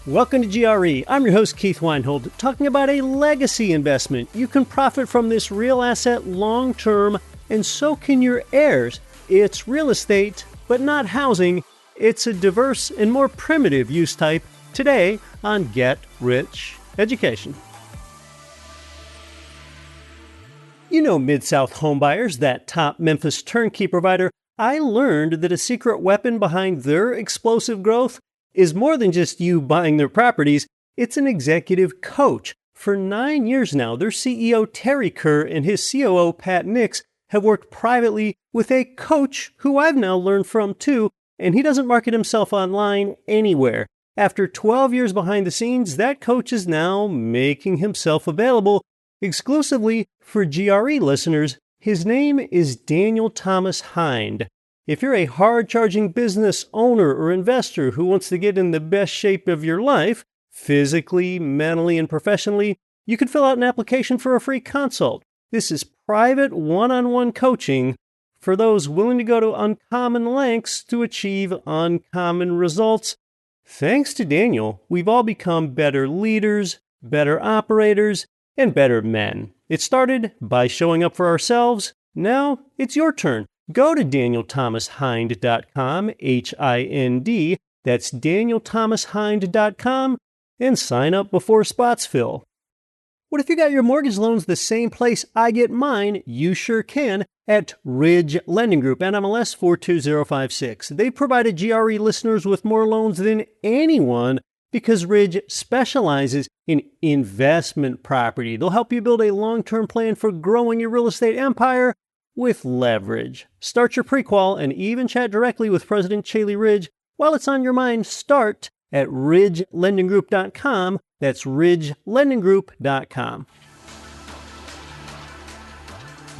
Welcome to GRE. I'm your host, Keith Weinhold, talking about a legacy investment. You can profit from this real asset long-term, and so can your heirs. It's real estate, but not housing. It's a diverse and more primitive use type. Today on Get Rich Education. You know Mid-South Homebuyers, that top Memphis turnkey provider. I learned that a secret weapon behind their explosive growth is more than just you buying their properties. It's an executive coach. For 9 years now, their CEO Terry Kerr and his COO Pat Nix have worked privately with a coach who I've now learned from too, and he doesn't market himself online anywhere. After 12 years behind the scenes, that coach is now making himself available exclusively for GRE listeners. His name is Daniel Thomas Hind. If you're a hard-charging business owner or investor who wants to get in the best shape of your life, physically, mentally, and professionally, you can fill out an application for a free consult. This is private one-on-one coaching for those willing to go to uncommon lengths to achieve uncommon results. Thanks to Daniel, we've all become better leaders, better operators, and better men. It started by showing up for ourselves. Now it's your turn. Go to DanielThomasHind.com, H-I-N-D, that's DanielThomasHind.com, and sign up before spots fill. What if you got your mortgage loans the same place I get mine? You sure can at Ridge Lending Group, NMLS 42056. They've provided GRE listeners with more loans than anyone because Ridge specializes in investment property. They'll help you build a long-term plan for growing your real estate empire with leverage. Start your pre-qual and even chat directly with President Chaley Ridge. While it's on your mind, start at ridgelendinggroup.com. That's ridgelendinggroup.com.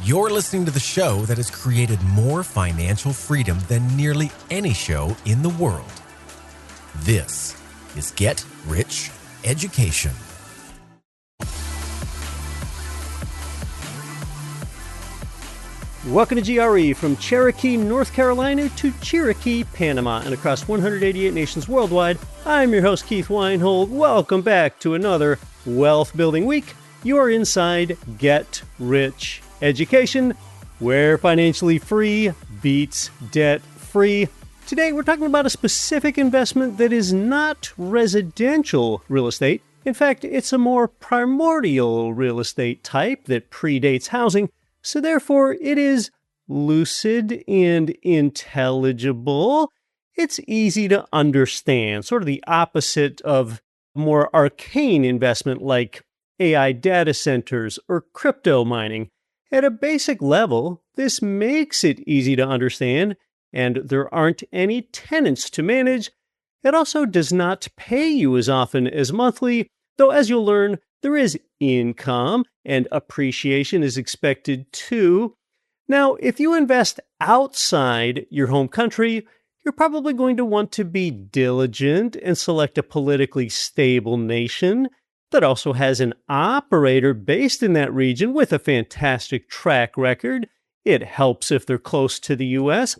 You're listening to the show that has created more financial freedom than nearly any show in the world. This is Get Rich Education. Welcome to GRE, from Cherokee, North Carolina to Cherokee, Panama, and across 188 nations worldwide. I'm your host, Keith Weinhold. Welcome back to another Wealth Building Week. You're inside Get Rich Education, where financially free beats debt free. Today, we're talking about a specific investment that is not residential real estate. In fact, it's a more primordial real estate type that predates housing. So therefore, it is lucid and intelligible. It's easy to understand, sort of the opposite of more arcane investment like AI data centers or crypto mining. At a basic level, this makes it easy to understand, and there aren't any tenants to manage. It also does not pay you as often as monthly, though as you'll learn, there is income and appreciation is expected too. Now, if you invest outside your home country, you're probably going to want to be diligent and select a politically stable nation that also has an operator based in that region with a fantastic track record. It helps if they're close to the U.S.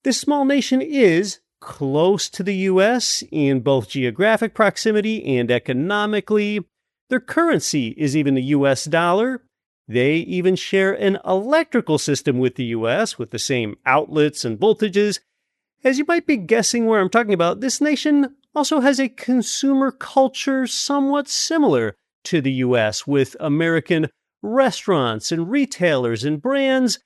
This small nation is close to the U.S. in both geographic proximity and economically. Their currency is even the U.S. dollar. They even share an electrical system with the U.S. with the same outlets and voltages. As you might be guessing where I'm talking about, this nation also has a consumer culture somewhat similar to the U.S. with American restaurants and retailers and brands.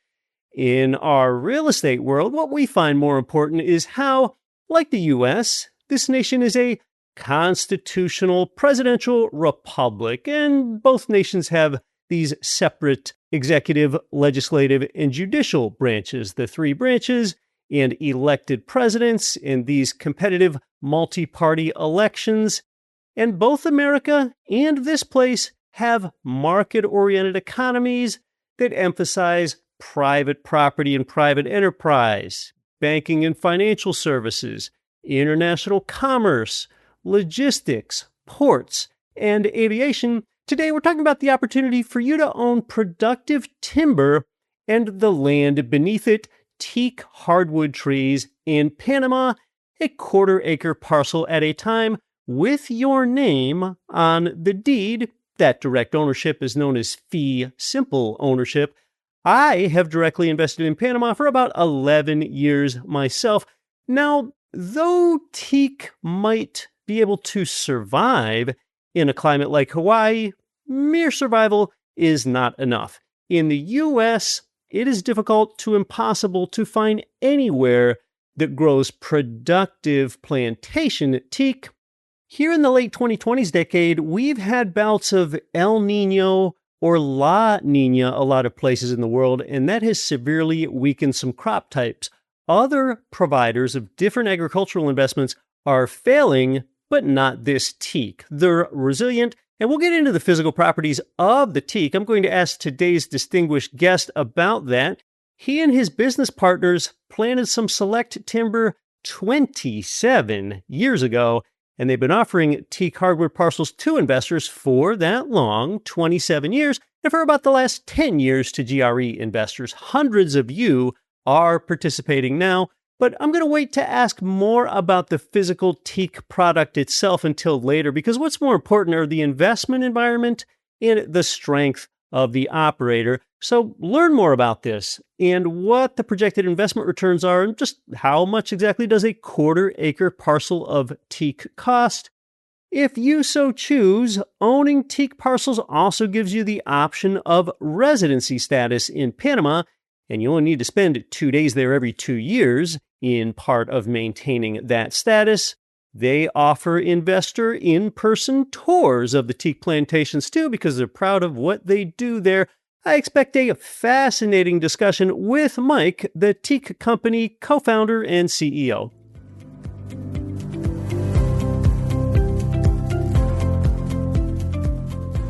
In our real estate world, what we find more important is how, like the U.S., this nation is a constitutional presidential republic, and both nations have these separate executive, legislative, and judicial branches, the three branches, and elected presidents in these competitive multi-party elections. And both America and this place have market-oriented economies that emphasize private property and private enterprise, banking and financial services, international commerce, logistics, ports, and aviation. Today, we're talking about the opportunity for you to own productive timber and the land beneath it, teak hardwood trees in Panama, a quarter-acre parcel at a time, with your name on the deed. That direct ownership is known as fee simple ownership. I have directly invested in Panama for about 11 years myself. Now, though teak might be able to survive in a climate like Hawaii, mere survival is not enough. In the U.S., it is difficult to impossible to find anywhere that grows productive plantation teak. Here in the late 2020s decade, we've had bouts of El Nino or La Nina a lot of places in the world, and that has severely weakened some crop types. Other providers of different agricultural investments are failing, but not this teak. They're resilient, and we'll get into the physical properties of the teak. I'm going to ask today's distinguished guest about that. He and his business partners planted some select timber 27 years ago, and they've been offering teak hardwood parcels to investors for that long, 27 years, and for about the last 10 years to GRE investors. Hundreds of you are participating now, but I'm going to wait to ask more about the physical teak product itself until later, because what's more important are the investment environment and the strength of the operator. So learn more about this and what the projected investment returns are, and just how much exactly does a quarter-acre parcel of teak cost. If you so choose, owning teak parcels also gives you the option of residency status in Panama, and you only need to spend 2 days there every 2 years in part of maintaining that status. They offer investor in-person tours of the teak plantations too, because they're proud of what they do there. I expect a fascinating discussion with Mike, the teak company co-founder and CEO.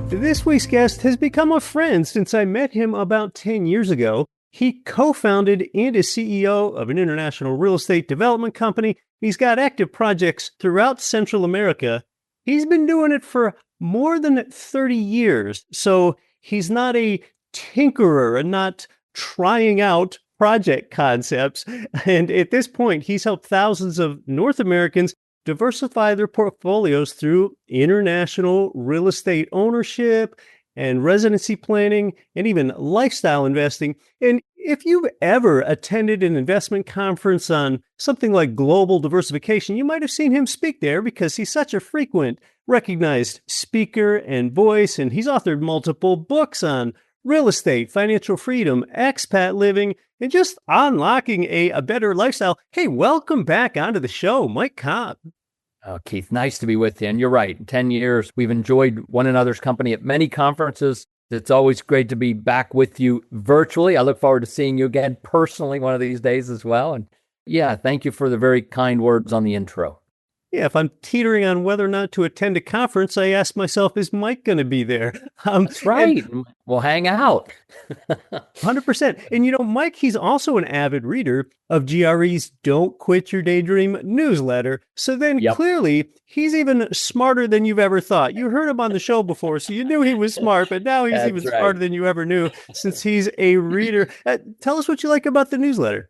This week's guest has become a friend since I met him about 10 years ago. He co-founded and is CEO of an international real estate development company. He's got active projects throughout Central America. He's been doing it for more than 30 years, so he's not a tinkerer and not trying out project concepts. And at this point, he's helped thousands of North Americans diversify their portfolios through international real estate ownership and residency planning, and even lifestyle investing. And if you've ever attended an investment conference on something like global diversification, you might have seen him speak there because he's such a frequent, recognized speaker and voice, and he's authored multiple books on real estate, financial freedom, expat living, and just unlocking a better lifestyle. Hey, welcome back onto the show, Mike Cobb. Oh, Keith, nice to be with you. And you're right, 10 years, we've enjoyed one another's company at many conferences. It's always great to be back with you virtually. I look forward to seeing you again personally one of these days as well. And yeah, thank you for the very kind words on the intro. Yeah, if I'm teetering on whether or not to attend a conference, I ask myself, is Mike going to be there? That's right. We'll hang out. 100%. And Mike, he's also an avid reader of GRE's Don't Quit Your Daydream newsletter. So then Clearly, he's even smarter than you've ever thought. You heard him on the show before, so you knew he was smart, but now he's even smarter than you ever knew since he's a reader. Tell us what you like about the newsletter.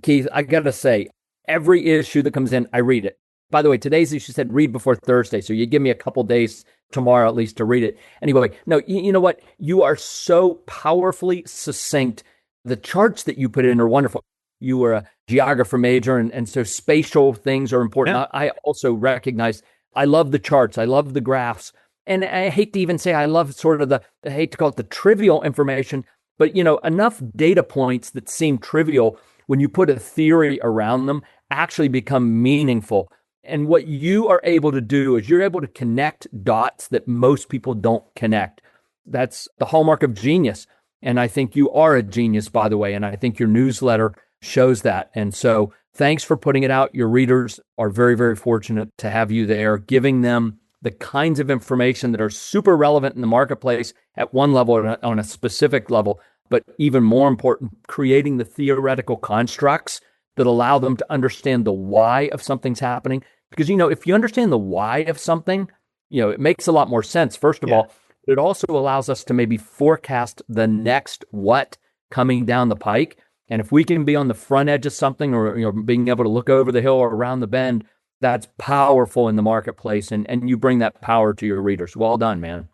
Keith, I got to say, every issue that comes in, I read it. By the way, today's issue said read before Thursday, so you give me a couple days tomorrow at least to read it. Anyway, no, you know what? You are so powerfully succinct. The charts that you put in are wonderful. You were a geographer major, and so spatial things are important. Yeah. I also recognize, I love the charts. I love the graphs. And I hate to even say I love sort of I hate to call it the trivial information, but enough data points that seem trivial, when you put a theory around them, actually become meaningful. And what you are able to do is you're able to connect dots that most people don't connect. That's the hallmark of genius. And I think you are a genius, by the way. And I think your newsletter shows that. And so thanks for putting it out. Your readers are very, very fortunate to have you there, giving them the kinds of information that are super relevant in the marketplace at one level, on a specific level, but even more important, creating the theoretical constructs that allow them to understand the why of something's happening. Because, if you understand the why of something, it makes a lot more sense, first of all. It also allows us to maybe forecast the next what coming down the pike. And if we can be on the front edge of something, or being able to look over the hill or around the bend, That's powerful in the marketplace, and you bring that power to your readers. Well done, man.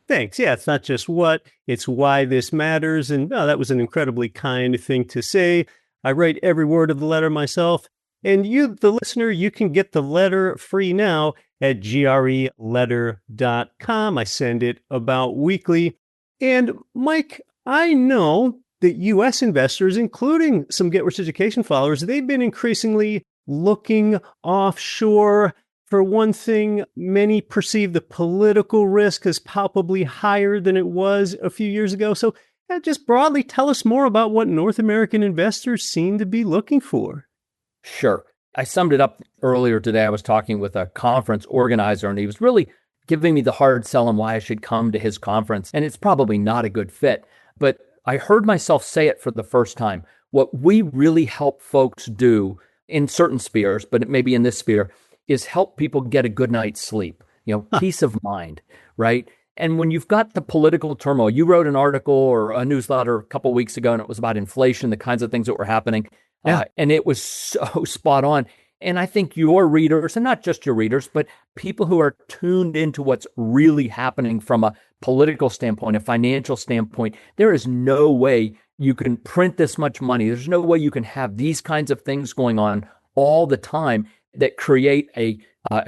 Thanks. Yeah, it's not just what, it's why this matters. And that was an incredibly kind thing to say. I write every word of the letter myself. And you, the listener, you can get the letter free now at greletter.com. I send it about weekly. And Mike, I know that U.S. investors, including some Get Rich Education followers, they've been increasingly looking offshore. For one thing, many perceive the political risk as palpably higher than it was a few years ago. So just broadly, tell us more about what North American investors seem to be looking for. Sure. I summed it up earlier today. I was talking with a conference organizer, and he was really giving me the hard sell on why I should come to his conference. And it's probably not a good fit, but I heard myself say it for the first time. What we really help folks do in certain spheres, but maybe in this sphere, is help people get a good night's sleep, peace of mind, right? And when you've got the political turmoil, you wrote an article or a newsletter a couple of weeks ago, and it was about inflation, the kinds of things that were happening. And it was so spot on. And I think your readers, and not just your readers, but people who are tuned into what's really happening from a political standpoint, a financial standpoint, there is no way you can print this much money. There's no way you can have these kinds of things going on all the time that create a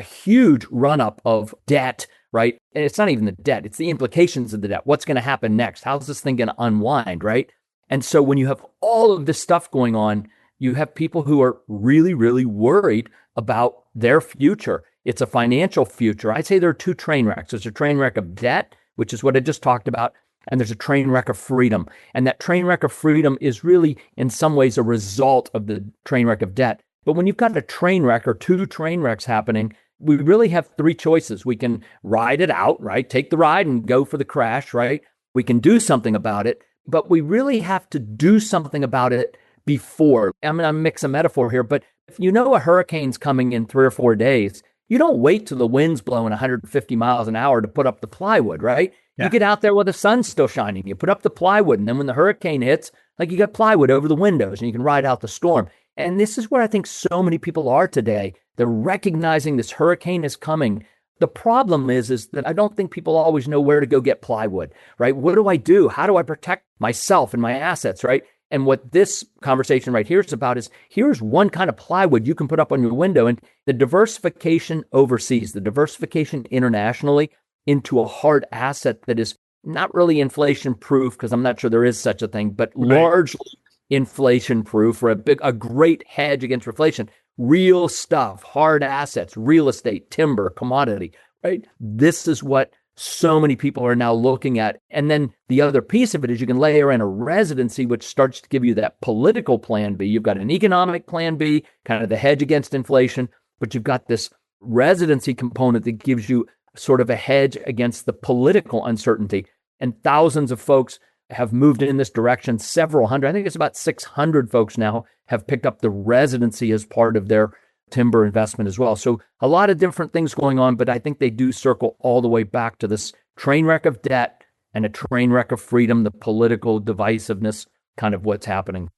huge run-up of debt, right? And it's not even the debt, it's the implications of the debt. What's going to happen next? How's this thing going to unwind, right? And so when you have all of this stuff going on, you have people who are really, really worried about their future. It's a financial future. I'd say there are two train wrecks. There's a train wreck of debt, which is what I just talked about, and there's a train wreck of freedom. And that train wreck of freedom is really, in some ways, a result of the train wreck of debt. But when you've got a train wreck or two train wrecks happening, we really have three choices. We can ride it out, right? Take the ride and go for the crash, right? We can do something about it, but we really have to do something about it before. I'm going to mix a metaphor here, but if you know a hurricane's coming in 3 or 4 days, you don't wait till the wind's blowing 150 miles an hour to put up the plywood, right? Yeah. You get out there while the sun's still shining. You put up the plywood, and then when the hurricane hits, like you got plywood over the windows, and you can ride out the storm. And this is where I think so many people are today. They're recognizing this hurricane is coming. The problem is that I don't think people always know where to go get plywood, right? What do I do? How do I protect myself and my assets, right? And what this conversation right here is about is here's one kind of plywood you can put up on your window, and the diversification overseas, the diversification internationally into a hard asset that is not really inflation proof, because I'm not sure there is such a thing, but largely inflation proof, or a great hedge against inflation. Real stuff, hard assets, real estate, timber, commodity, right? This is what so many people are now looking at. And then the other piece of it is you can layer in a residency, which starts to give you that political plan B. You've got an economic plan B, kind of the hedge against inflation, but you've got this residency component that gives you sort of a hedge against the political uncertainty. And thousands of folks have moved in this direction. Several hundred, I think it's about 600 folks now have picked up the residency as part of their timber investment as well. So a lot of different things going on, but I think they do circle all the way back to this train wreck of debt and a train wreck of freedom, the political divisiveness, kind of what's happening.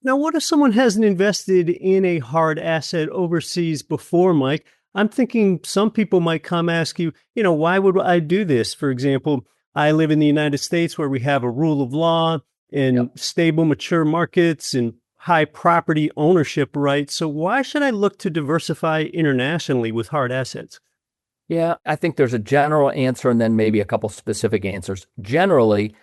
Now, what if someone hasn't invested in a hard asset overseas before, Mike? I'm thinking some people might come ask you, why would I do this? For example, I live in the United States where we have a rule of law and stable, mature markets and high property ownership rights. So why should I look to diversify internationally with hard assets? Yeah, I think there's a general answer and then maybe a couple specific answers. Generally,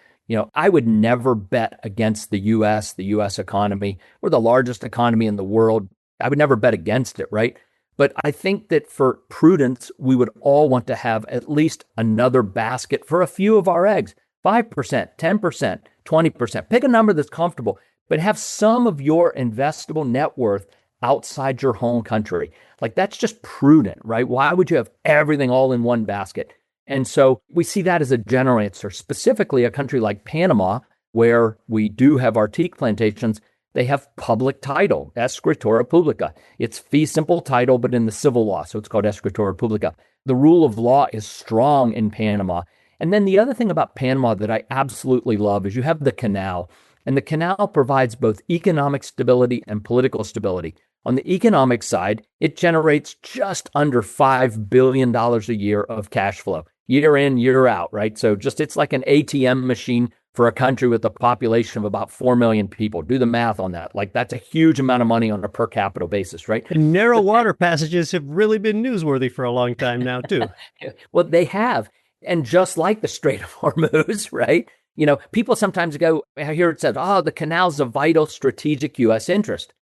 I would never bet against the U.S. economy. We're the largest economy in the world. I would never bet against it, right? But I think that for prudence, we would all want to have at least another basket for a few of our eggs, 5%, 10%, 20%. Pick a number that's comfortable, but have some of your investable net worth outside your home country. Like that's just prudent, right? Why would you have everything all in one basket? And so we see that as a general answer. Specifically, a country like Panama, where we do have our teak plantations, they have public title, escritura publica. It's fee simple title, but in the civil law, so it's called escritura publica. The rule of law is strong in Panama. And then the other thing about Panama that I absolutely love is you have the canal. And the canal provides both economic stability and political stability. On the economic side, it generates just under $5 billion a year of cash flow, year in, year out, right? So it's like an ATM machine for a country with a population of about 4 million people. Do the math on that. Like, that's a huge amount of money on a per capita basis, right? And narrow water passages have really been newsworthy for a long time now, too. Well, they have. And just like the Strait of Hormuz, right? People sometimes go, I hear it said, the canal's a vital strategic U.S. interest.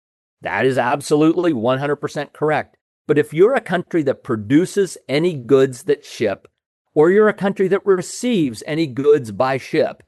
That is absolutely 100% correct. But if you're a country that produces any goods that ship, or you're a country that receives any goods by ship,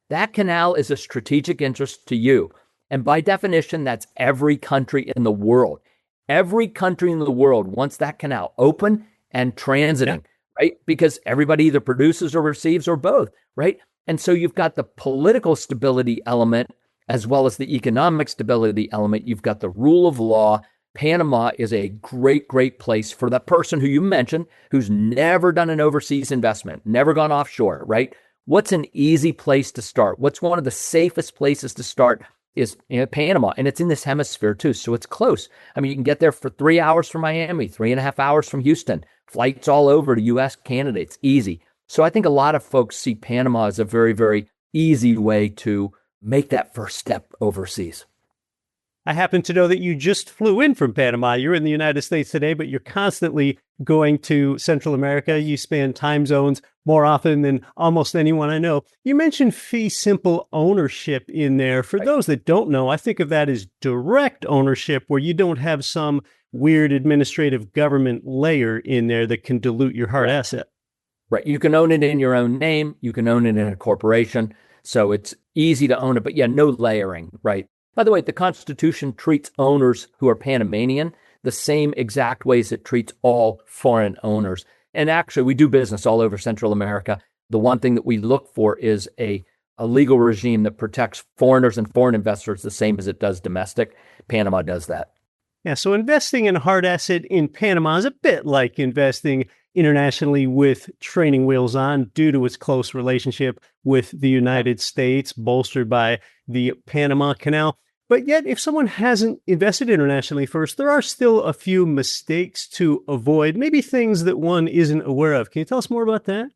that canal is a strategic interest to you. And by definition, that's every country in the world. Every country in the world wants that canal open and transiting, right? Because everybody either produces or receives or both, right? And so you've got the political stability element as well as the economic stability element. You've got the rule of law. Panama is a great, great place for that person who you mentioned, who's never done an overseas investment, never gone offshore, right? What's an easy place to start? What's one of the safest places to start is Panama, and it's in this hemisphere too, so it's close. I mean, you can get there for 3 hours from Miami, 3.5 hours from Houston, flights all over to U.S., Canada. It's easy. So I think a lot of folks see Panama as a very, very easy way to make that first step overseas. I happen to know that you just flew in from Panama. You're in the United States today, but you're constantly going to Central America. You span time zones more often than almost anyone I know. You mentioned fee simple ownership in there. For those that don't know, I think of that as direct ownership, where you don't have some weird administrative government layer in there that can dilute your hard asset. Right. You can own it in your own name. You can own it in a corporation. So it's easy to own it, but no layering, right? By the way, the Constitution treats owners who are Panamanian the same exact ways it treats all foreign owners. And actually, we do business all over Central America. The one thing that we look for is a legal regime that protects foreigners and foreign investors the same as it does domestic. Panama does that. Yeah, so investing in a hard asset in Panama is a bit like investing internationally with training wheels on, due to its close relationship with the United States, bolstered by the Panama Canal. But yet, if someone hasn't invested internationally first, there are still a few mistakes to avoid, maybe things that one isn't aware of. Can you tell us more about that?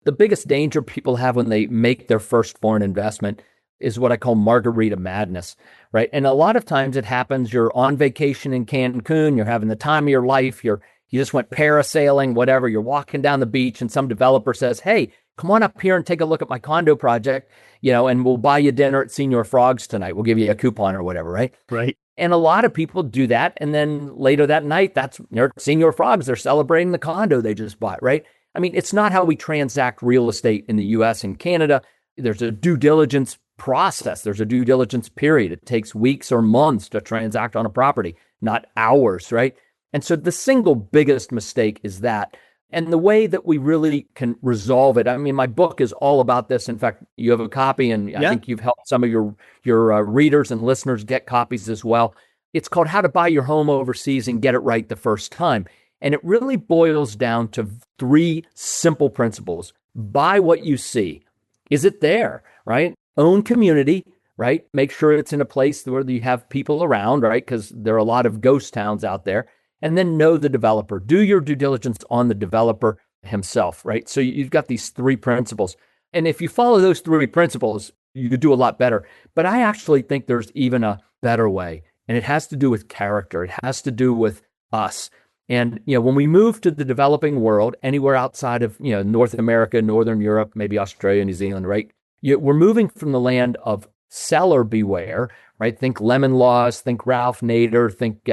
The biggest danger people have when they make their first foreign investment is what I call margarita madness, right? And a lot of times it happens, you're on vacation in Cancun, you're having the time of your life, you just went parasailing, whatever, you're walking down the beach and some developer says, hey, come on up here and take a look at my condo project, and we'll buy you dinner at Senior Frogs tonight. We'll give you a coupon or whatever, right? Right. And a lot of people do that. And then later that night, they're Senior Frogs. They're celebrating the condo they just bought, right? I mean, it's not how we transact real estate in the U.S. and Canada. There's a due diligence process. There's a due diligence period. It takes weeks or months to transact on a property, not hours, right? And so the single biggest mistake is that. And the way that we really can resolve it, I mean, my book is all about this. In fact, you have a copy, and I think you've helped some of your readers and listeners get copies as well. It's called How to Buy Your Home Overseas and Get It Right the First Time. And it really boils down to 3 simple principles. Buy what you see. Is it there, right? Own community, right? Make sure it's in a place where you have people around, right? Because there are a lot of ghost towns out there. And then know the developer. Do your due diligence on the developer himself, right? So you've got these 3 principles. And if you follow those 3 principles, you could do a lot better. But I actually think there's even a better way. And it has to do with character. It has to do with us. And, when we move to the developing world, anywhere outside of, North America, Northern Europe, maybe Australia, New Zealand, right? We're moving from the land of seller beware, right? Think lemon laws, think Ralph Nader, think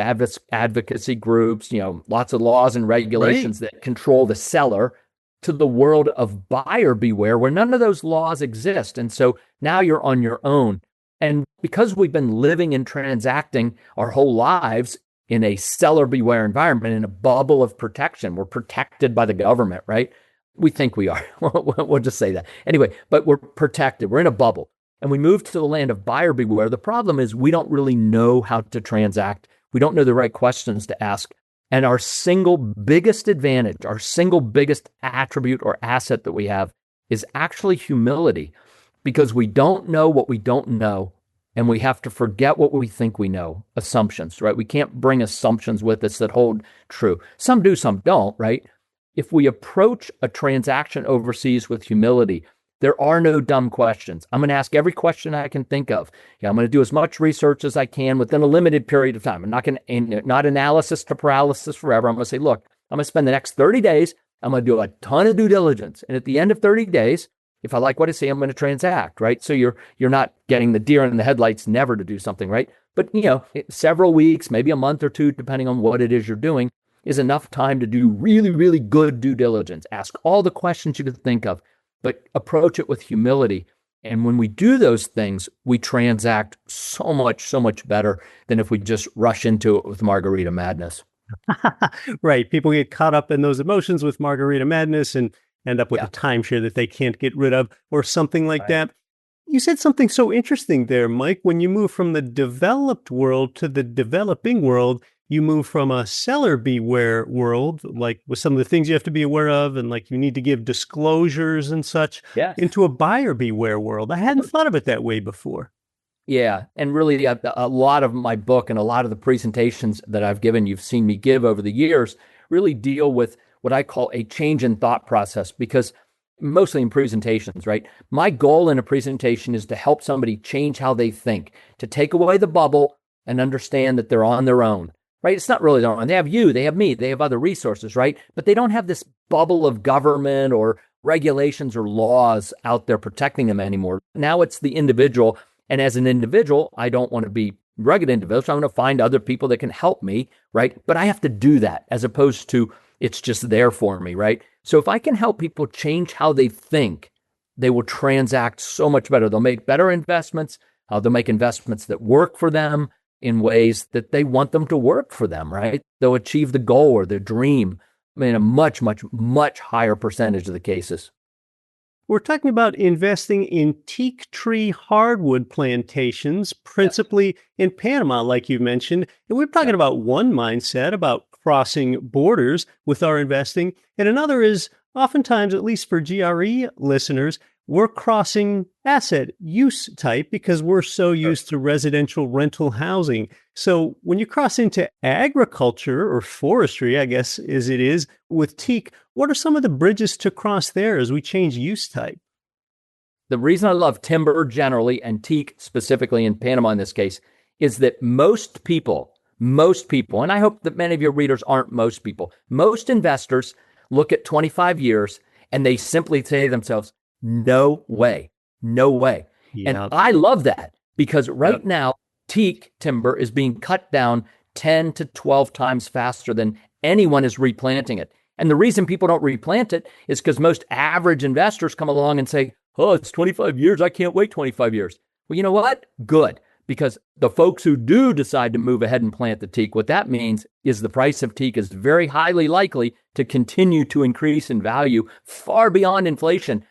advocacy groups, lots of laws and regulations that control the seller, to the world of buyer beware, where none of those laws exist. And so now you're on your own. And because we've been living and transacting our whole lives in a seller beware environment, in a bubble of protection, we're protected by the government, right? We think we are. We'll just say that. Anyway, but we're protected. We're in a bubble. And we move to the land of buyer beware. The problem is we don't really know how to transact. We don't know the right questions to ask. And our single biggest advantage, our single biggest attribute or asset that we have is actually humility. because we don't know what we don't know. And we have to forget what we think we know. Assumptions, right? We can't bring assumptions with us that hold true. Some do, some don't, right? If we approach a transaction overseas with humility, there are no dumb questions. I'm going to ask every question I can think of. I'm going to do as much research as I can within a limited period of time. I'm not going to, not analysis to paralysis forever. I'm going to say, look, I'm going to spend the next 30 days. I'm going to do a ton of due diligence. And at the end of 30 days, if I like what I see, I'm going to transact, right? So you're not getting the deer in the headlights never to do something, right? But, several weeks, maybe a month or two, depending on what it is you're doing, is enough time to do really, really good due diligence. Ask all the questions you can think of, but approach it with humility. And when we do those things, we transact so much better than if we just rush into it with margarita madness. Right. People get caught up in those emotions with margarita madness and end up with a timeshare that they can't get rid of or something like that. You said something so interesting there, Mike. When you move from the developed world to the developing world, you move from a seller beware world, like with some of the things you have to be aware of and like you need to give disclosures and such, into a buyer beware world. I hadn't thought of it that way before. Yeah. And really a lot of my book and a lot of the presentations that I've given, you've seen me give over the years, really deal with what I call a change in thought process, because mostly in presentations, right? My goal in a presentation is to help somebody change how they think, to take away the bubble and understand that they're on their own, right? It's not really their own. They have you, they have me, they have other resources, right? But they don't have this bubble of government or regulations or laws out there protecting them anymore. Now it's the individual. And as an individual, I don't want to be rugged individual. So I'm going to find other people that can help me, right? But I have to do that as opposed to it's just there for me, right? So if I can help people change how they think, they will transact so much better. They'll make better investments. They'll make investments that work for them in ways that they want them to work for them, right? They'll achieve the goal or the dream in a much higher percentage of the cases. We're talking about investing in teak tree hardwood plantations, principally in Panama, like you mentioned. And we're talking about one mindset about crossing borders with our investing. And another is oftentimes, at least for GRE listeners, we're crossing asset use type because we're so used to residential rental housing. So when you cross into agriculture or forestry, I guess as it is with teak, what are some of the bridges to cross there as we change use type? The reason I love timber generally and teak specifically in Panama in this case is that most people, and I hope that many of your readers aren't most people, most investors look at 25 years and they simply say to themselves, no way. Yep. And I love that because right now, teak timber is being cut down 10 to 12 times faster than anyone is replanting it. And the reason people don't replant it is because most average investors come along and say, oh, it's 25 years. I can't wait 25 years. Well, you know what? Good. Because the folks who do decide to move ahead and plant the teak, what that means is the price of teak is very highly likely to continue to increase in value far beyond inflation.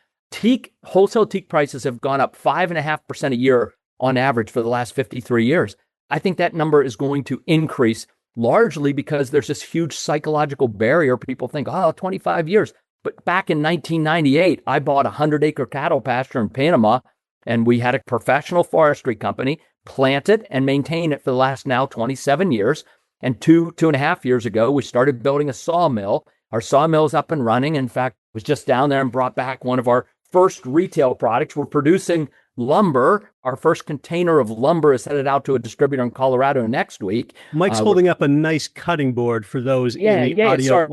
Wholesale teak prices have gone up 5.5% a year on average for the last 53 years. I think that number is going to increase largely because there's this huge psychological barrier. People think, 25 years. But back in 1998, I bought a 100-acre cattle pasture in Panama, and we had a professional forestry company plant it and maintain it for the last now 27 years. And two and a half years ago, we started building a sawmill. Our sawmill is up and running. In fact, I was just down there and brought back one of our first retail products. We're producing lumber. Our first container of lumber is headed out to a distributor in Colorado next week. Mike's holding up a nice cutting board for those in the audio.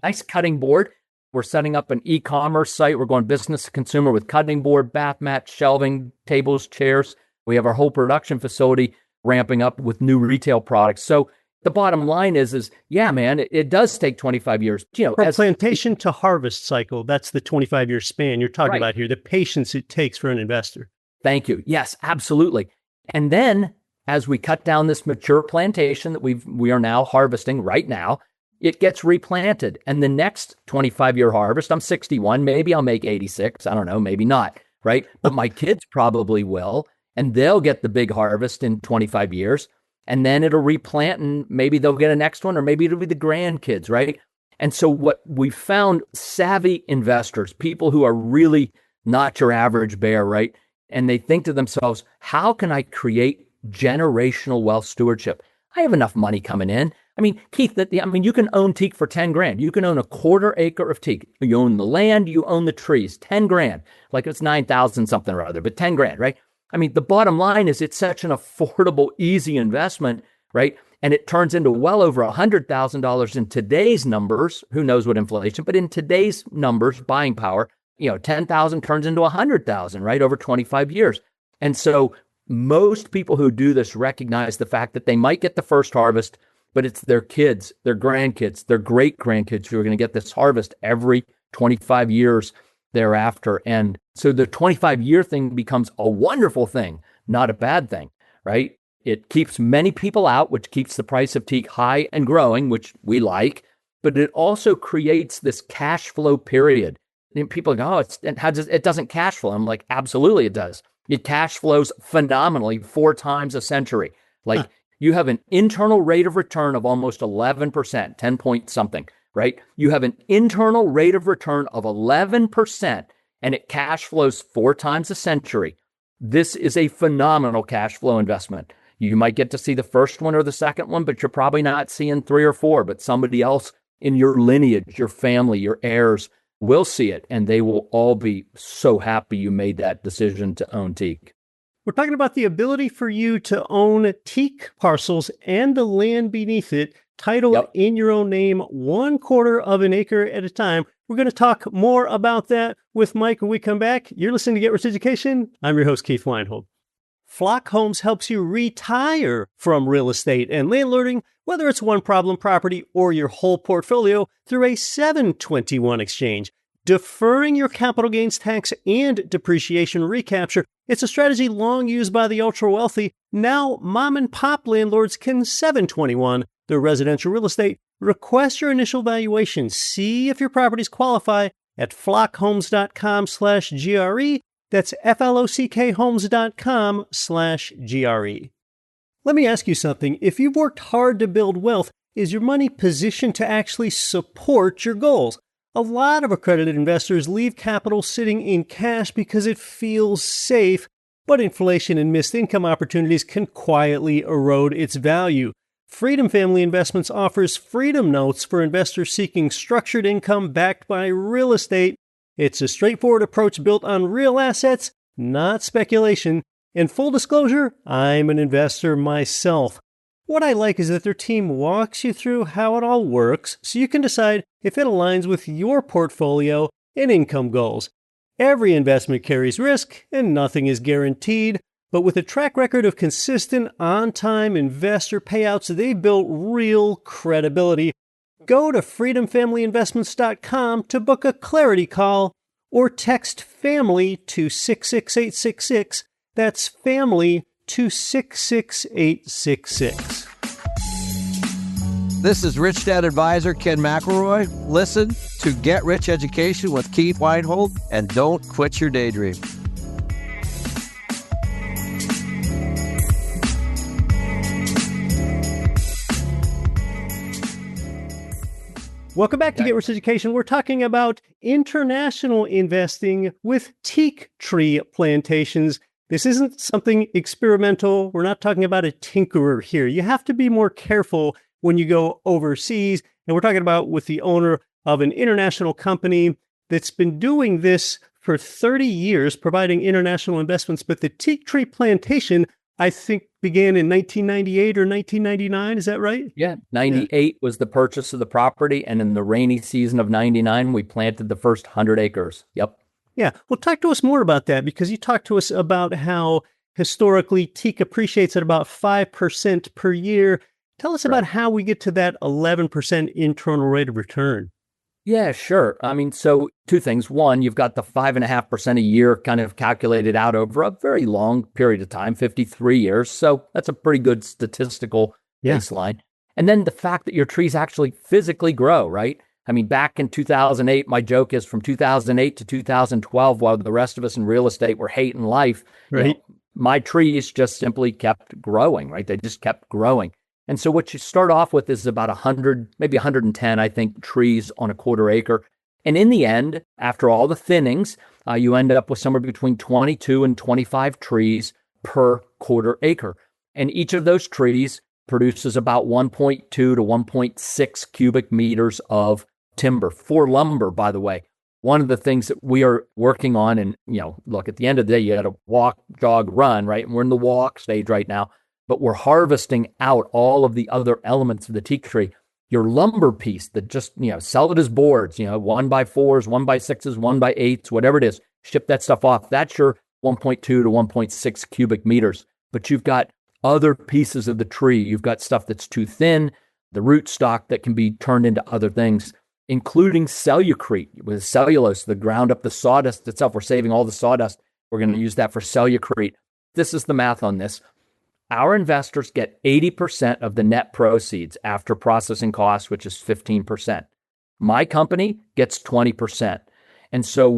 Nice cutting board. We're setting up an e-commerce site. We're going business to consumer with cutting board, bath mat, shelving, tables, chairs. We have our whole production facility ramping up with new retail products. So the bottom line is man, it does take 25 years. From plantation to harvest cycle, that's the 25-year span you're talking about here, the patience it takes for an investor. Thank you. Yes, absolutely. And then as we cut down this mature plantation that we are now harvesting right now, it gets replanted. And the next 25-year harvest, I'm 61, maybe I'll make 86. I don't know, maybe not, right? But my kids probably will, and they'll get the big harvest in 25 years. And then it'll replant and maybe they'll get a next one, or maybe it'll be the grandkids, right? And so what we found, savvy investors, people who are really not your average bear, right? and they think to themselves, how can I create generational wealth stewardship? I have enough money coming in. I mean, Keith, you can own teak for 10 grand. You can own a quarter acre of teak. You own the land, you own the trees, 10 grand. Like it's 9,000 something or other, but 10 grand, right? I mean, the bottom line is it's such an affordable, easy investment, right? And it turns into well over $100,000 in today's numbers. Who knows what inflation, but in today's numbers, buying power, 10,000 turns into 100,000, right? Over 25 years. And so most people who do this recognize the fact that they might get the first harvest, but it's their kids, their grandkids, their great grandkids who are going to get this harvest every 25 years thereafter. And so the 25-year thing becomes a wonderful thing, not a bad thing, right? It keeps many people out, which keeps the price of teak high and growing, which we like, but it also creates this cash flow period. And people go, it doesn't cash flow. I'm like, absolutely it does. It cash flows phenomenally 4 times a century. Like you have an internal rate of return of almost 11%, 10 point something, right? You have an internal rate of return of 11% and it cash flows 4 times a century. This is a phenomenal cash flow investment. You might get to see the first one or the second one, but you're probably not seeing 3 or 4, but somebody else in your lineage, your family, your heirs will see it, and they will all be so happy you made that decision to own teak. We're talking about the ability for you to own teak parcels and the land beneath it, titled in your own name, 1/4 of an acre at a time. We're going to talk more about that with Mike when we come back. You're listening to Get Rich Education. I'm your host, Keith Weinhold. Flock Homes helps you retire from real estate and landlording, whether it's one problem property or your whole portfolio, through a 721 exchange. Deferring your capital gains tax and depreciation recapture. It's a strategy long used by the ultra-wealthy. Now, mom and pop landlords can 721 their residential real estate. Request your initial valuation. See if your properties qualify at flockhomes.com/GRE. That's flockhomes.com/GRE. Let me ask you something. If you've worked hard to build wealth, is your money positioned to actually support your goals? A lot of accredited investors leave capital sitting in cash because it feels safe, but inflation and missed income opportunities can quietly erode its value. Freedom Family Investments offers Freedom Notes for investors seeking structured income backed by real estate. It's a straightforward approach built on real assets, not speculation. And full disclosure, I'm an investor myself. What I like is that their team walks you through how it all works so you can decide if it aligns with your portfolio and income goals. Every investment carries risk and nothing is guaranteed, but with a track record of consistent on-time investor payouts, they've built real credibility. Go to freedomfamilyinvestments.com to book a clarity call or text FAMILY to 66866. That's FAMILY to 66866. This is Rich Dad Advisor Ken McElroy. Listen to Get Rich Education with Keith Weinhold and don't quit your daydream. Welcome back to Get Rich Education. We're talking about international investing with teak tree plantations. This isn't something experimental. We're not talking about a tinkerer here. You have to be more careful when you go overseas. And we're talking about with the owner of an international company that's been doing this for 30 years, providing international investments. But the teak tree plantation, I think, began in 1998 or 1999. Is that right? Yeah. 98 was the purchase of the property. And in the rainy season of 99, we planted the first 100 acres. Yep. Yeah. Well, talk to us more about that, because you talked to us about how historically teak appreciates at about 5% per year. Tell us about how we get to that 11% internal rate of return. Yeah, sure. I mean, so 2 things. One, you've got the 5.5% a year kind of calculated out over a very long period of time, 53 years. So that's a pretty good statistical baseline. And then the fact that your trees actually physically grow, right? I mean, back in 2008, my joke is from 2008 to 2012, while the rest of us in real estate were hating life, my trees just simply kept growing, right? They just kept growing. And so what you start off with is about 100, maybe 110, I think, trees on a quarter acre. And in the end, after all the thinnings, you end up with somewhere between 22 and 25 trees per quarter acre. And each of those trees produces about 1.2 to 1.6 cubic meters of timber for lumber, by the way. One of the things that we are working on, and, look, at the end of the day, you got to walk, jog, run, right? And we're in the walk stage right now, but we're harvesting out all of the other elements of the teak tree. Your lumber piece that just, sell it as boards, 1x4s, 1x6s, 1x8s, whatever it is, ship that stuff off. That's your 1.2 to 1.6 cubic meters. But you've got other pieces of the tree. You've got stuff that's too thin, the root stock that can be turned into other things, including cellucrete with cellulose, the ground up the sawdust itself. We're saving all the sawdust. We're going to use that for cellucrete. This is the math on this. Our investors get 80% of the net proceeds after processing costs, which is 15%. My company gets 20%. And so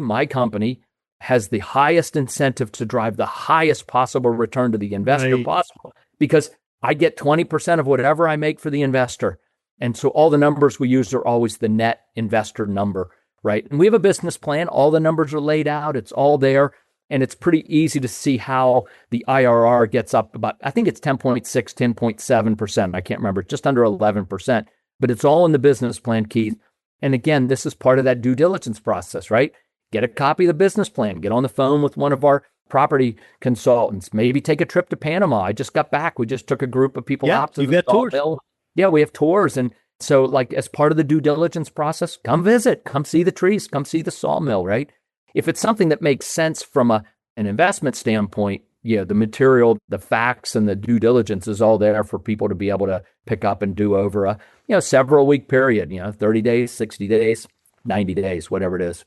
my company, has the highest incentive to drive the highest possible return to the investor possible, because I get 20% of whatever I make for the investor. And so all the numbers we use are always the net investor number, right? And we have a business plan. All the numbers are laid out. It's all there. And it's pretty easy to see how the IRR gets up about, I think it's 10.6, 10.7%. I can't remember, just under 11%. But it's all in the business plan, Keith. And again, this is part of that due diligence process, right? Get a copy of the business plan. Get on the phone with one of our property consultants. Maybe take a trip to Panama. I just got back. We just took a group of people out to the sawmill. Yeah, we have tours. And so, as part of the due diligence process, come visit, come see the trees, come see the sawmill, right? If it's something that makes sense from an investment standpoint, the material, the facts, and the due diligence is all there for people to be able to pick up and do over a several week period. 30 days, 60 days, 90 days, whatever it is.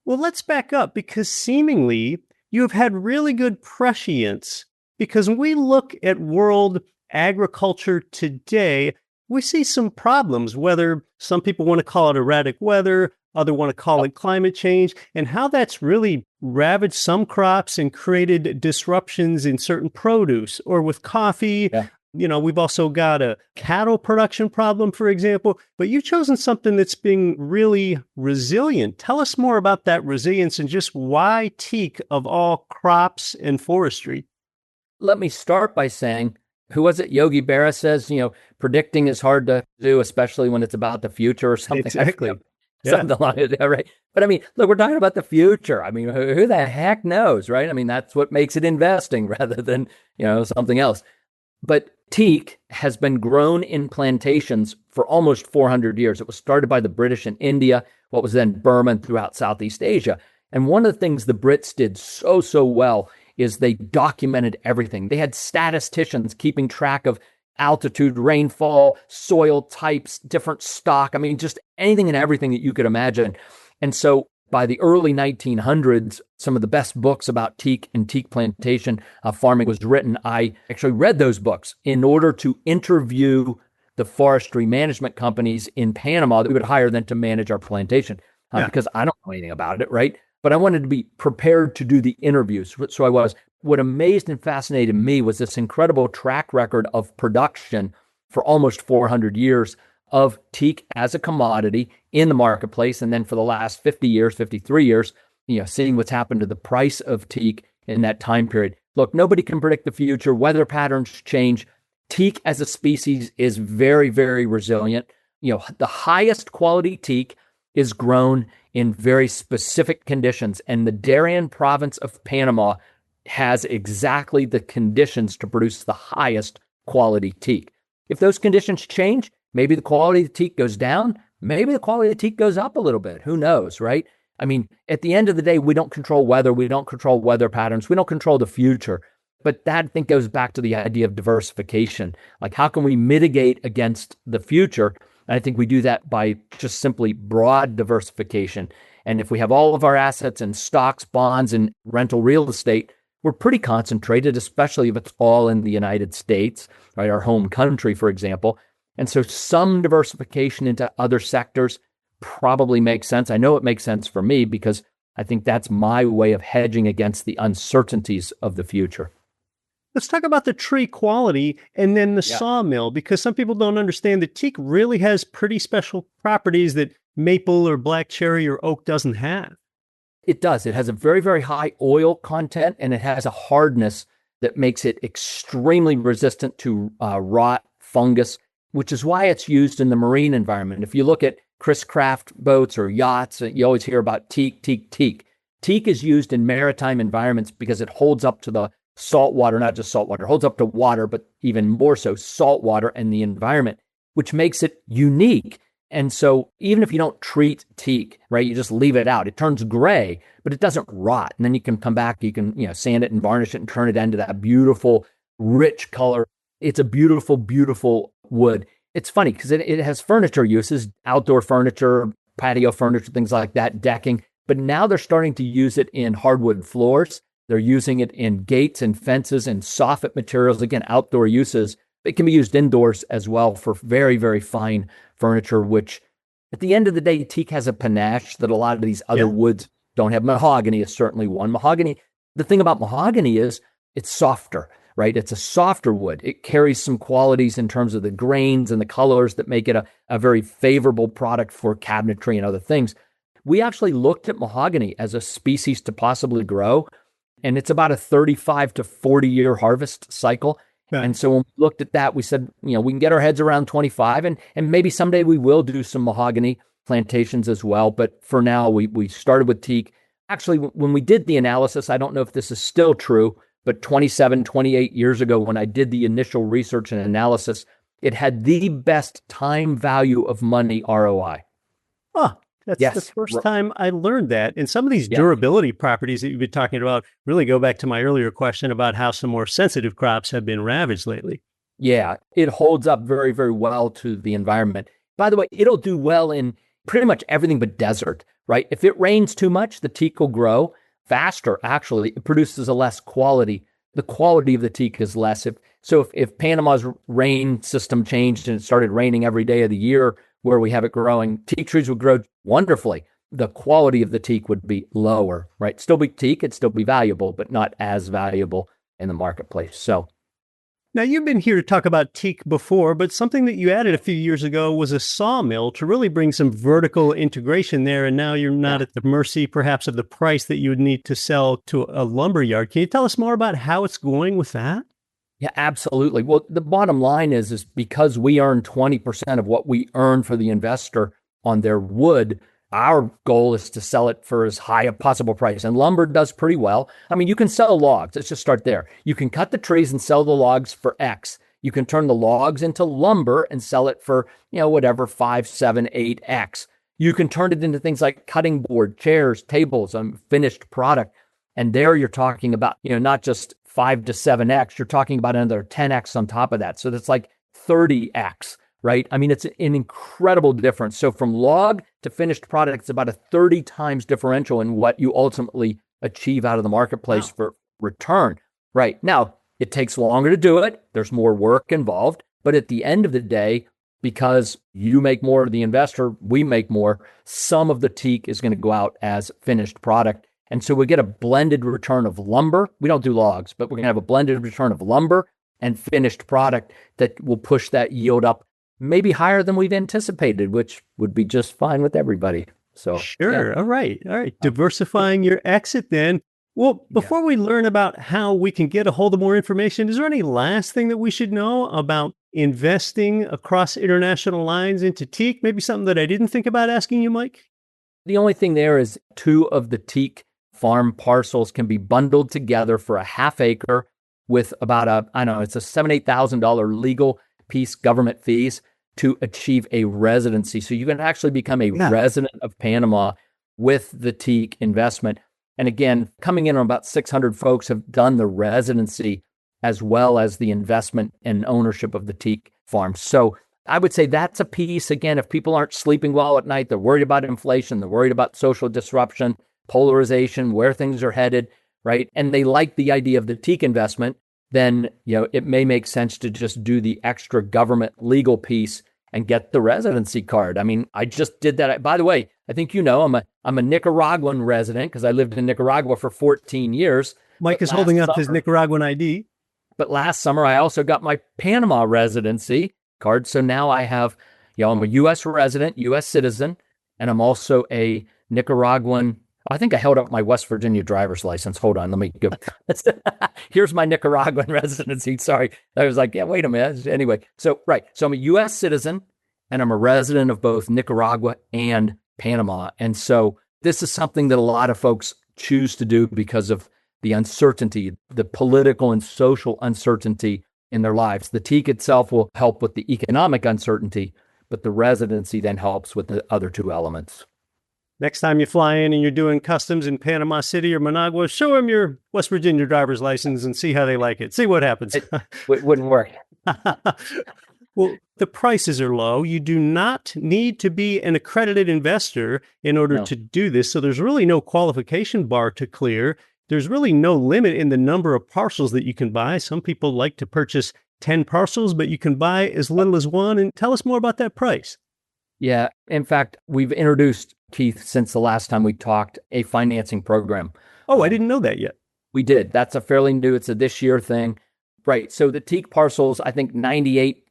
Well, let's back up, because seemingly you have had really good prescience, because when we look at world agriculture today, we see some problems, whether some people want to call it erratic weather, others want to call it climate change, and how that's really ravaged some crops and created disruptions in certain produce, or with coffee. Yeah. We've also got a cattle production problem, for example, but you've chosen something that's being really resilient. Tell us more about that resilience and just why teak of all crops and forestry. Let me start by saying, who was it? Yogi Berra says, predicting is hard to do, especially when it's about the future or something. Exactly. Something like that, right? But look, we're talking about the future. Who the heck knows, right? That's what makes it investing rather than, something else. But teak has been grown in plantations for almost 400 years. It was started by the British in India, what was then Burma, and throughout Southeast Asia. And one of the things the Brits did so well is they documented everything. They had statisticians keeping track of altitude, rainfall, soil types, different stock. Just anything and everything that you could imagine. And so by the early 1900s, some of the best books about teak and teak plantation farming was written. I actually read those books in order to interview the forestry management companies in Panama that we would hire them to manage our plantation, because I don't know anything about it, right? But I wanted to be prepared to do the interviews. So I was. What amazed and fascinated me was this incredible track record of production for almost 400 years of teak as a commodity in the marketplace. And then for the last 50 years, 53 years, seeing what's happened to the price of teak in that time period. Look, nobody can predict the future. Weather patterns change. Teak as a species is very, very resilient. The highest quality teak is grown in very specific conditions. And the Darien province of Panama has exactly the conditions to produce the highest quality teak. If those conditions change, maybe the quality of the teak goes down, maybe the quality of the teak goes up a little bit. Who knows, right? At the end of the day, we don't control weather. We don't control weather patterns. We don't control the future. But that, I think, goes back to the idea of diversification. How can we mitigate against the future? And I think we do that by just simply broad diversification. And if we have all of our assets in stocks, bonds, and rental real estate, we're pretty concentrated, especially if it's all in the United States, right? Our home country, for example. And so some diversification into other sectors probably makes sense. I know it makes sense for me because I think that's my way of hedging against the uncertainties of the future. Let's talk about the tree quality and then the sawmill, because some people don't understand that teak really has pretty special properties that maple or black cherry or oak doesn't have. It does. It has a very, very high oil content, and it has a hardness that makes it extremely resistant to rot, fungus, which is why it's used in the marine environment. If you look at Chris Craft boats or yachts, you always hear about teak, teak, teak. Teak is used in maritime environments because it holds up to the salt water, not just salt water, holds up to water, but even more so salt water and the environment, which makes it unique. And so even if you don't treat teak, right, you just leave it out, it turns gray, but it doesn't rot. And then you can come back, you can, sand it and varnish it and turn it into that beautiful, rich color. It's a beautiful, beautiful wood. It's funny because it has furniture uses, outdoor furniture, patio furniture, things like that, decking. But now they're starting to use it in hardwood floors. They're using it in gates and fences and soffit materials, again, outdoor uses. It can be used indoors as well for very, very fine furniture, which at the end of the day, teak has a panache that a lot of these other woods don't have. Mahogany is certainly one. Mahogany, the thing about mahogany is it's softer, right? It's a softer wood. It carries some qualities in terms of the grains and the colors that make it a very favorable product for cabinetry and other things. We actually looked at mahogany as a species to possibly grow, and it's about a 35 to 40 year harvest cycle. Right. And so when we looked at that, we said, we can get our heads around 25 and maybe someday we will do some mahogany plantations as well. But for now, we started with teak. Actually, when we did the analysis, I don't know if this is still true, but 27, 28 years ago, when I did the initial research and analysis, it had the best time value of money ROI. Huh. That's the first time I learned that. And some of these durability properties that you've been talking about really go back to my earlier question about how some more sensitive crops have been ravaged lately. Yeah, it holds up very, very well to the environment. By the way, it'll do well in pretty much everything but desert, right? If it rains too much, the teak will grow faster, actually. It produces a less quality. The quality of the teak is less. If Panama's rain system changed and it started raining every day of the year, where we have it growing, teak trees would grow wonderfully. The quality of the teak would be lower, right? Still be teak, it'd still be valuable, but not as valuable in the marketplace. So now you've been here to talk about teak before, but something that you added a few years ago was a sawmill to really bring some vertical integration there. And now you're not at the mercy, perhaps, of the price that you would need to sell to a lumber yard. Can you tell us more about how it's going with that? Yeah, absolutely. Well, the bottom line is because we earn 20% of what we earn for the investor on their wood, our goal is to sell it for as high a possible price. And lumber does pretty well. I mean, you can sell logs. Let's just start there. You can cut the trees and sell the logs for X. You can turn the logs into lumber and sell it for, whatever, 5, 7, 8X. You can turn it into things like cutting board, chairs, tables, finished product. And there you're talking about, not just 5 to 7X, you're talking about another 10X on top of that. So that's like 30X, right? I mean, it's an incredible difference. So from log to finished product, it's about a 30 times differential in what you ultimately achieve out of the marketplace for return. Right. Now, it takes longer to do it. There's more work involved. But at the end of the day, because you make more, the investor, we make more, some of the teak is going to go out as finished product. And so we get a blended return of lumber. We don't do logs, but we're going to have a blended return of lumber and finished product that will push that yield up maybe higher than we've anticipated, which would be just fine with everybody. So sure. Yeah. All right. Diversifying your exit then. Well, before we learn about how we can get a hold of more information, is there any last thing that we should know about investing across international lines into teak? Maybe something that I didn't think about asking you, Mike? The only thing there is 2 of the teak farm parcels can be bundled together for a half acre with about it's a $7,000, $8,000 legal piece, government fees to achieve a residency. So you can actually become a resident of Panama with the teak investment. And again, coming in on about 600 folks have done the residency as well as the investment and ownership of the teak farm. So I would say that's a piece. Again, if people aren't sleeping well at night, they're worried about inflation, they're worried about social disruption, polarization, where things are headed, right? And they like the idea of the teak investment, then, it may make sense to just do the extra government legal piece and get the residency card. I mean, I just did that. By the way, I think I'm a Nicaraguan resident because I lived in Nicaragua for 14 years. Mike is holding up his Nicaraguan ID. But last summer, I also got my Panama residency card. So now I have, I'm a U.S. resident, U.S. citizen, and I'm also a Nicaraguan I think I held up my West Virginia driver's license. Hold on, let me go. Here's my Nicaraguan residency. Sorry. I was like, yeah, wait a minute. Anyway, so I'm a U.S. citizen and I'm a resident of both Nicaragua and Panama. And so this is something that a lot of folks choose to do because of the uncertainty, the political and social uncertainty in their lives. The teak itself will help with the economic uncertainty, but the residency then helps with the other two elements. Next time you fly in and you're doing customs in Panama City or Managua, show them your West Virginia driver's license and see how they like it. See what happens. It wouldn't work. Well, the prices are low. You do not need to be an accredited investor in order to do this. So there's really no qualification bar to clear. There's really no limit in the number of parcels that you can buy. Some people like to purchase 10 parcels, but you can buy as little as one. And tell us more about that price. Yeah. In fact, we've introduced, Keith, since the last time we talked, a financing program. Oh, I didn't know that yet. We did. That's a fairly new, it's a this year thing. Right. So the teak parcels, I think 90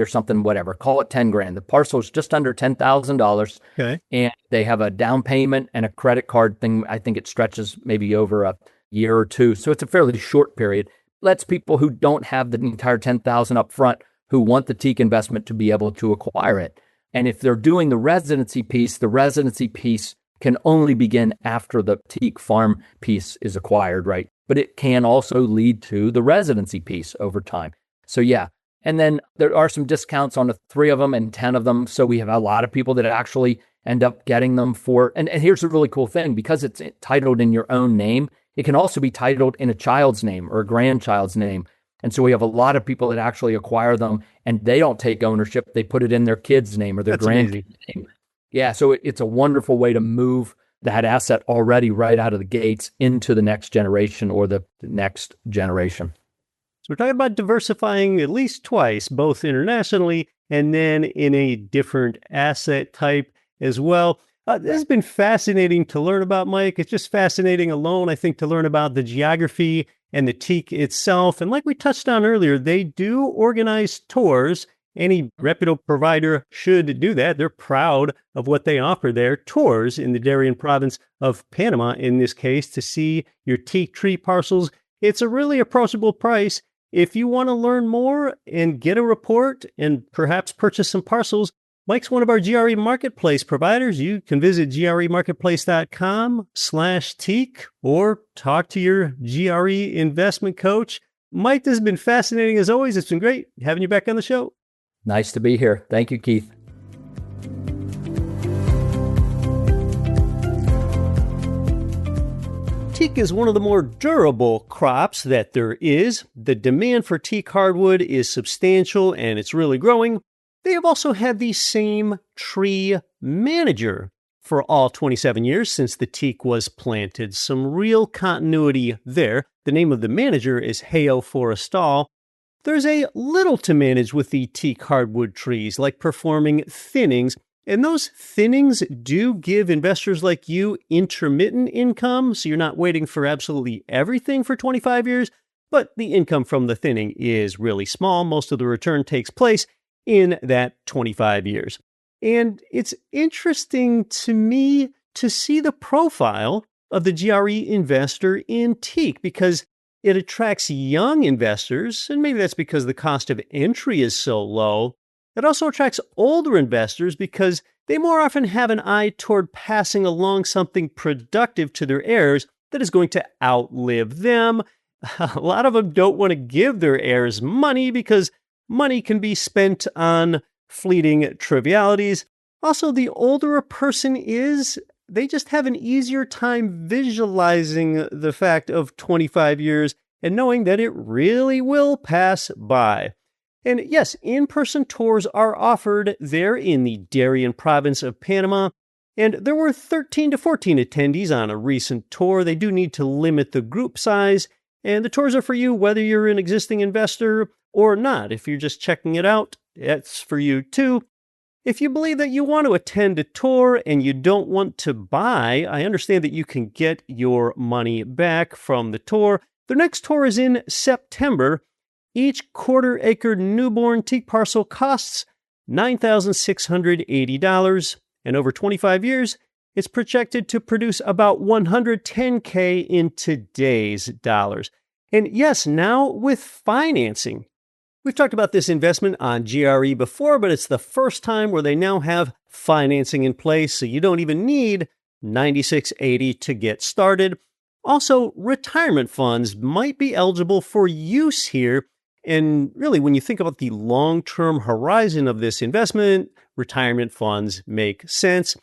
or something, whatever, call it 10 grand. The parcel is just under $10,000. Okay. And they have a down payment and a credit card thing. I think it stretches maybe over a year or two. So it's a fairly short period. Lets people who don't have the entire $10,000 up front, who want the teak investment, to be able to acquire it. And if they're doing the residency piece can only begin after the teak farm piece is acquired, right? But it can also lead to the residency piece over time. So yeah. And then there are some discounts on the 3 of them and 10 of them. So we have a lot of people that actually end up getting them for, and here's a really cool thing, because it's titled in your own name, it can also be titled in a child's name or a grandchild's name. And so we have a lot of people that actually acquire them and they don't take ownership. They put it in their kid's name or their grandkid's name. Yeah. So it's a wonderful way to move that asset already right out of the gates into the next generation or the next generation. So we're talking about diversifying at least twice, both internationally and then in a different asset type as well. This has been fascinating to learn about, Mike. It's just fascinating alone, I think, to learn about the geography and the teak itself. And like we touched on earlier, they do organize tours. Any reputable provider should do that. They're proud of what they offer there. Tours in the Darien province of Panama, in this case, to see your teak tree parcels. It's a really approachable price. If you want to learn more and get a report and perhaps purchase some parcels, Mike's one of our GRE Marketplace providers. You can visit gremarketplace.com/teak or talk to your GRE investment coach. Mike, this has been fascinating as always. It's been great having you back on the show. Nice to be here. Thank you, Keith. Teak is one of the more durable crops that there is. The demand for teak hardwood is substantial and it's really growing. They have also had the same tree manager for all 27 years since the teak was planted. Some real continuity there. The name of the manager is Heo Forestal. There's a little to manage with the teak hardwood trees, like performing thinnings. And those thinnings do give investors like you intermittent income, so you're not waiting for absolutely everything for 25 years, but the income from the thinning is really small. Most of the return takes place in that 25 years. And it's interesting to me to see the profile of the GRE investor in teak because it attracts young investors, and maybe that's because the cost of entry is so low. It also attracts older investors because they more often have an eye toward passing along something productive to their heirs that is going to outlive them. A lot of them don't want to give their heirs money because money can be spent on fleeting trivialities. Also, the older a person is, they just have an easier time visualizing the fact of 25 years and knowing that it really will pass by. And yes, in-person tours are offered there in the Darien province of Panama. And there were 13 to 14 attendees on a recent tour. They do need to limit the group size. And the tours are for you whether you're an existing investor or not. If you're just checking it out, that's for you too. If you believe that you want to attend a tour and you don't want to buy, I understand that you can get your money back from the tour. The next tour is in September. Each quarter-acre newborn teak parcel costs $9,680, and over 25 years, It's projected to produce about $110K in today's dollars. And yes, now with financing. We've talked about this investment on GRE before, but it's the first time where they now have financing in place, so you don't even need 9680 to get started. Also, retirement funds might be eligible for use here. And really, when you think about the long-term horizon of this investment, retirement funds make sense.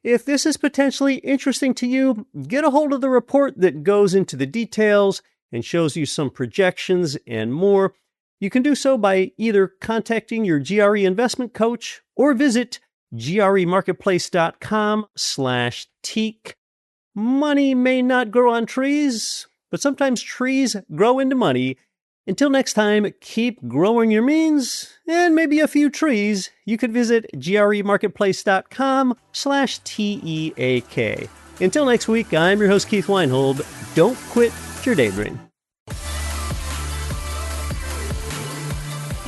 If this is potentially interesting to you, get a hold of the report that goes into the details and shows you some projections and more. You can do so by either contacting your GRE Investment Coach or visit gremarketplace.com/teak. Money may not grow on trees, but sometimes trees grow into money. Until next time, keep growing your means and maybe a few trees. You could visit gremarketplace.com/TEAK. Until next week, I'm your host, Keith Weinhold. Don't quit your daydream.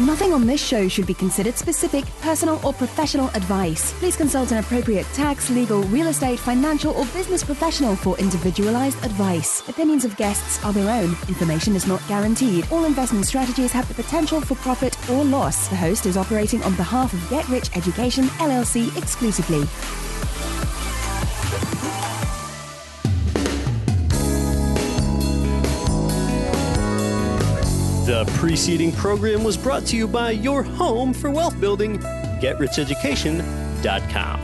Nothing on this show should be considered specific, personal, or professional advice. Please consult an appropriate tax, legal, real estate, financial, or business professional for individualized advice. Opinions of guests are their own. Information is not guaranteed. All investment strategies have the potential for profit or loss. The host is operating on behalf of Get Rich Education, LLC exclusively. The preceding program was brought to you by your home for wealth building, GetRichEducation.com.